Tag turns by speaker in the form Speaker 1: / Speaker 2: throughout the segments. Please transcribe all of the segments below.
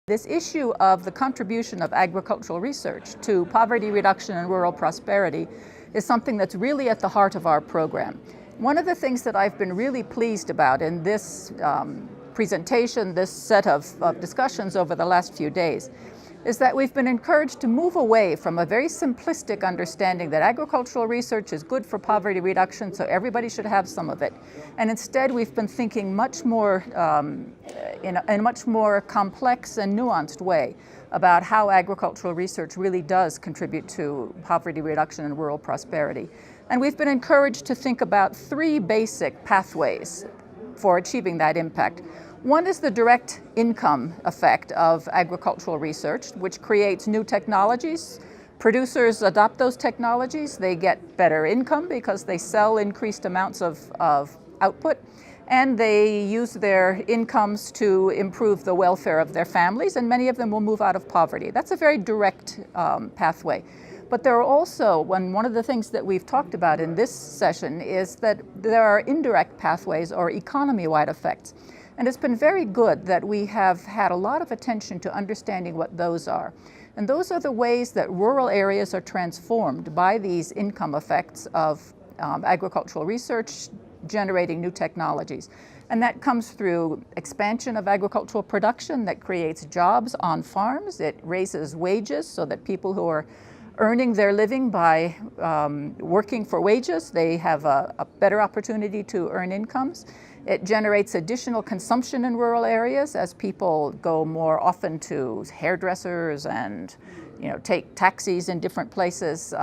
Speaker 1: This issue of the contribution of agricultural research to poverty reduction and rural prosperity is something that's really at the heart of our program. One of the things that I've been really pleased about in this presentation, this set of discussions over the last few days, is that we've been encouraged to move away from a very simplistic understanding that agricultural research is good for poverty reduction, so everybody should have some of it. And instead, we've been thinking much more in a much more complex and nuanced way about how agricultural research really does contribute to poverty reduction and rural prosperity. And we've been encouraged to think about three basic pathways for achieving that impact. One is the direct income effect of agricultural research, which creates new technologies. Producers adopt those technologies, they get better income because they sell increased amounts of output, and they use their incomes to improve the welfare of their families, and many of them will move out of poverty. That's a very direct pathway. But there are also, one of the things that we've talked about in this session is that there are indirect pathways or economy-wide effects. And it's been very good that we have had a lot of attention to understanding what those are. And those are the ways that rural areas are transformed by these income effects of agricultural research generating new technologies. And that comes through expansion of agricultural production that creates jobs on farms. It raises wages so that people who are earning their living by working for wages, they have a better opportunity to earn incomes. It generates additional consumption in rural areas as people go more often to hairdressers and take taxis in different places.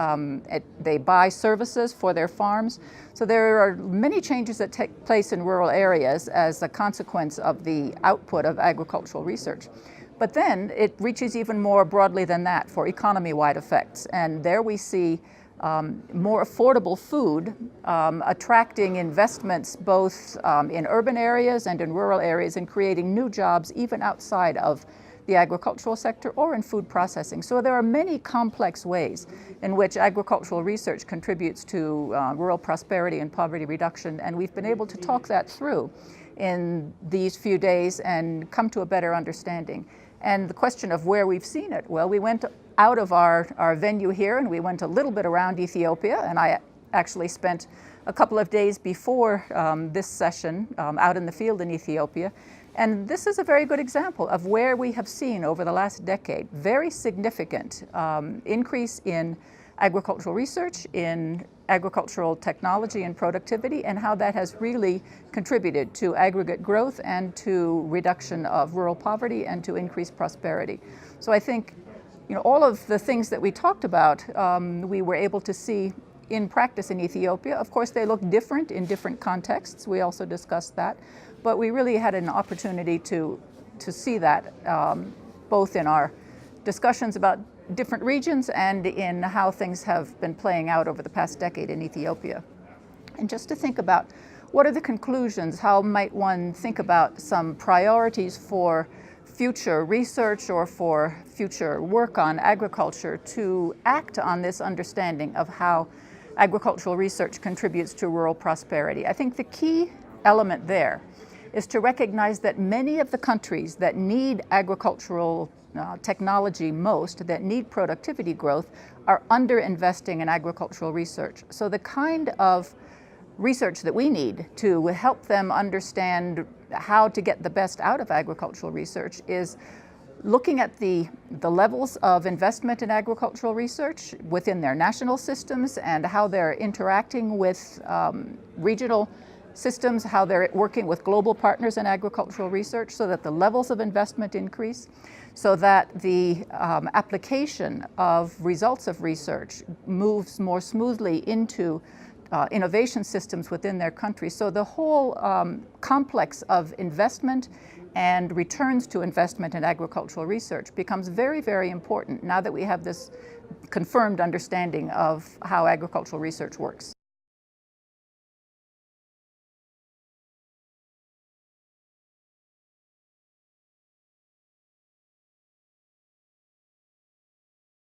Speaker 1: They buy services for their farms. So there are many changes that take place in rural areas as a consequence of the output of agricultural research. But then it reaches even more broadly than that for economy-wide effects. And there we see more affordable food attracting investments both in urban areas and in rural areas and creating new jobs even outside of the agricultural sector or in food processing. So there are many complex ways in which agricultural research contributes to rural prosperity and poverty reduction, and we've been able to talk that through in these few days and come to a better understanding. And the question of where we've seen it, well, we went out of our venue here and we went a little bit around Ethiopia, and I actually spent a couple of days before this session out in the field in Ethiopia. And this is a very good example of where we have seen over the last decade very significant increase in agricultural research, in agricultural technology and productivity, and how that has really contributed to aggregate growth and to reduction of rural poverty and to increased prosperity. So I think all of the things that we talked about, we were able to see in practice in Ethiopia. Of course, they look different in different contexts. We also discussed that. But we really had an opportunity to see that both in our discussions about different regions and in how things have been playing out over the past decade in Ethiopia. And just to think about what are the conclusions, how might one think about some priorities for future research or for future work on agriculture to act on this understanding of how agricultural research contributes to rural prosperity. I think the key element there is to recognize that many of the countries that need agricultural technology most, that need productivity growth, are underinvesting in agricultural research. So the kind of research that we need to help them understand how to get the best out of agricultural research is looking at the levels of investment in agricultural research within their national systems and how they're interacting with regional systems, how they're working with global partners in agricultural research so that the levels of investment increase, so that the application of results of research moves more smoothly into innovation systems within their country. So the whole complex of investment and returns to investment in agricultural research becomes very, very important now that we have this confirmed understanding of how agricultural research works.